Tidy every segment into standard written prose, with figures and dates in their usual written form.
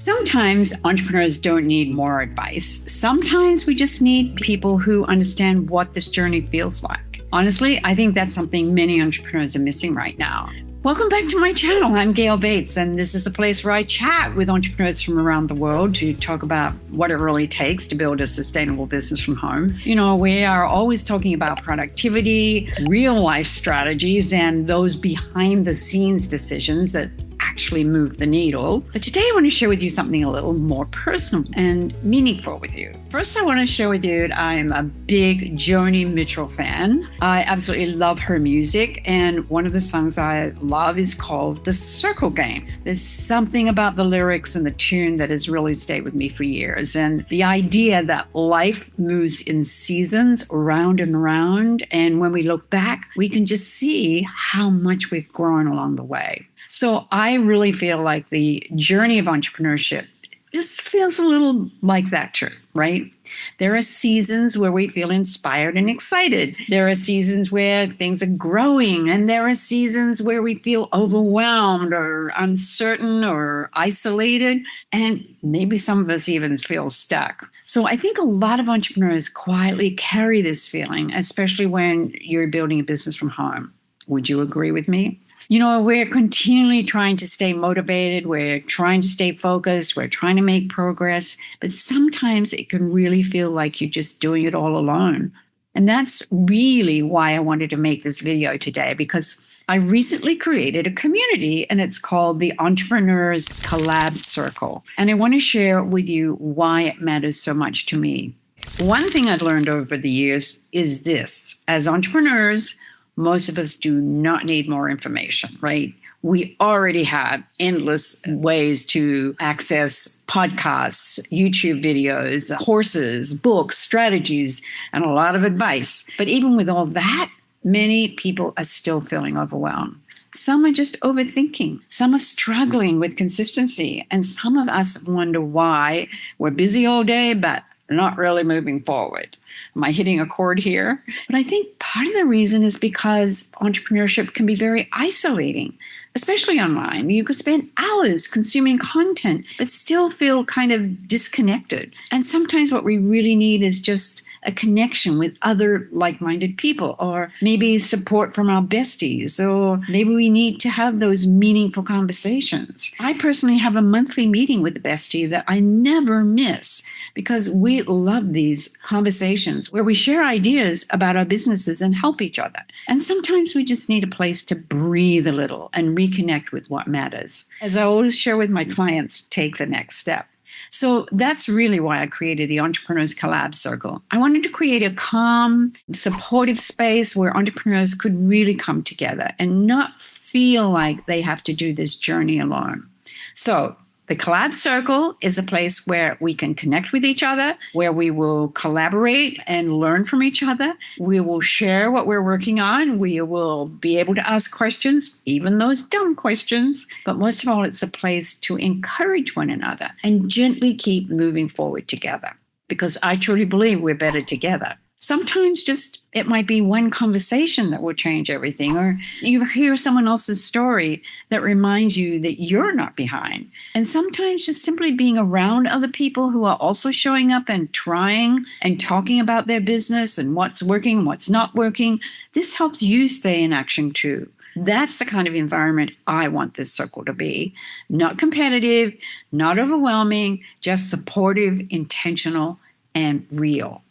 Sometimes entrepreneurs don't need more advice. Sometimes we just need people who understand what this journey feels like. Honestly, I think that's something many entrepreneurs are missing right now. Welcome back to my channel. I'm Gail Bates, and this is the place where I chat with entrepreneurs from around the world to talk about what it really takes to build a sustainable business from home. You know, we are always talking about productivity, real life strategies, and those behind the scenes decisions that actually move the needle. But today I want to share with you something a little more personal and meaningful with you. First, I want to share with you that I'm a big Joni Mitchell fan. I absolutely love her music, and one of the songs I love is called The Circle Game. There's something about the lyrics and the tune that has really stayed with me for years, and the idea that life moves in seasons, round and round, and when we look back, we can just see how much we've grown along the way. So I really feel like the journey of entrepreneurship just feels a little like that too, right? There are seasons where we feel inspired and excited. There are seasons where things are growing, and there are seasons where we feel overwhelmed or uncertain or isolated, and maybe some of us even feel stuck. So I think a lot of entrepreneurs quietly carry this feeling, especially when you're building a business from home. Would you agree with me? You know, we're continually trying to stay motivated. We're trying to stay focused. We're trying to make progress. But sometimes it can really feel like you're just doing it all alone. And that's really why I wanted to make this video today, because I recently created a community, and it's called the Entrepreneurs Collab Circle. And I want to share with you why it matters so much to me. One thing I've learned over the years is this: as entrepreneurs, most of us do not need more information, right? We already have endless ways to access podcasts, YouTube videos, courses, books, strategies, and a lot of advice. But even with all that, many people are still feeling overwhelmed. Some are just overthinking. Some are struggling with consistency. And some of us wonder why we're busy all day, but not really moving forward. Am I hitting a chord here? But I think part of the reason is because entrepreneurship can be very isolating, especially online. You could spend hours consuming content, but still feel kind of disconnected. And sometimes what we really need is just a connection with other like-minded people, or maybe support from our besties, or maybe we need to have those meaningful conversations. I personally have a monthly meeting with a bestie that I never miss, because we love these conversations where we share ideas about our businesses and help each other. And sometimes we just need a place to breathe a little and reconnect with what matters. As I always share with my clients, take the next step. So that's really why I created the Entrepreneurs Collab Circle. I wanted to create a calm, supportive space where entrepreneurs could really come together and not feel like they have to do this journey alone. So the Collab Circle is a place where we can connect with each other, where we will collaborate and learn from each other. We will share what we're working on. We will be able to ask questions, even those dumb questions. But most of all, it's a place to encourage one another and gently keep moving forward together, because I truly believe we're better together. Sometimes just it might be one conversation that will change everything, or you hear someone else's story that reminds you that you're not behind. And sometimes just simply being around other people who are also showing up and trying and talking about their business and what's working, what's not working, this helps you stay in action too. That's the kind of environment I want this circle to be. Not competitive, not overwhelming, just supportive, intentional, and real.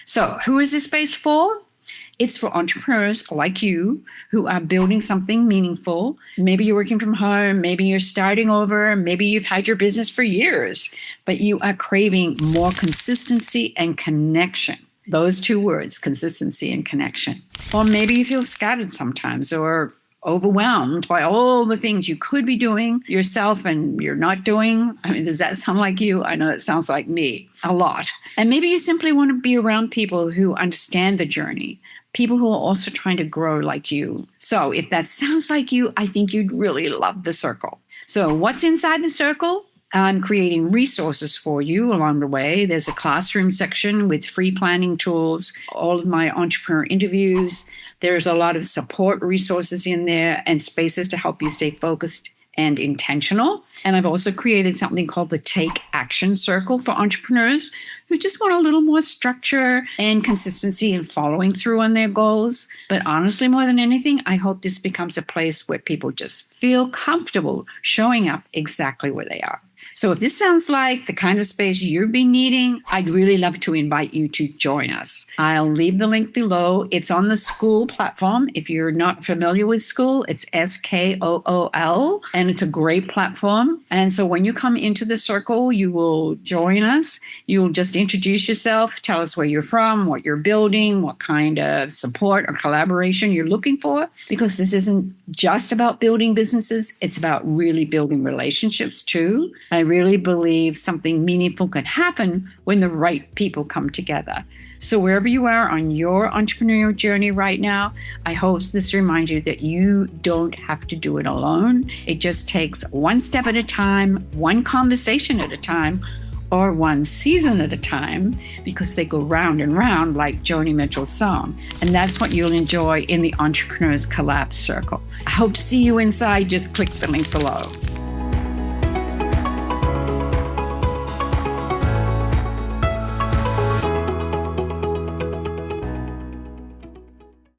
So who is this space for? It's for entrepreneurs like you who are building something meaningful. Maybe you're working from home, maybe you're starting over, maybe you've had your business for years, but you are craving more consistency and connection. Those two words, consistency and connection. Or maybe you feel scattered sometimes, or overwhelmed by all the things you could be doing yourself and you're not doing. I mean, does that sound like you? I know it sounds like me a lot. And maybe you simply want to be around people who understand the journey, people who are also trying to grow like you. So if that sounds like you, I think you'd really love the circle. So what's inside the circle? I'm creating resources for you along the way. There's a classroom section with free planning tools, all of my entrepreneur interviews. There's a lot of support resources in there and spaces to help you stay focused and intentional. And I've also created something called the Take Action Circle for entrepreneurs who just want a little more structure and consistency in following through on their goals. But honestly, more than anything, I hope this becomes a place where people just feel comfortable showing up exactly where they are. So if this sounds like the kind of space you've been needing, I'd really love to invite you to join us. I'll leave the link below. It's on the School platform. If you're not familiar with School, it's SKOOL, and it's a great platform. And so when you come into the circle, you will join us. You will just introduce yourself, tell us where you're from, what you're building, what kind of support or collaboration you're looking for, because this isn't just about building businesses. It's about really building relationships too. I really believe something meaningful can happen when the right people come together. So wherever you are on your entrepreneurial journey right now, I hope this reminds you that you don't have to do it alone. It just takes one step at a time, one conversation at a time, or one season at a time, because they go round and round like Joni Mitchell's song. And that's what you'll enjoy in the Entrepreneurs Collab Circle. I hope to see you inside. Just click the link below.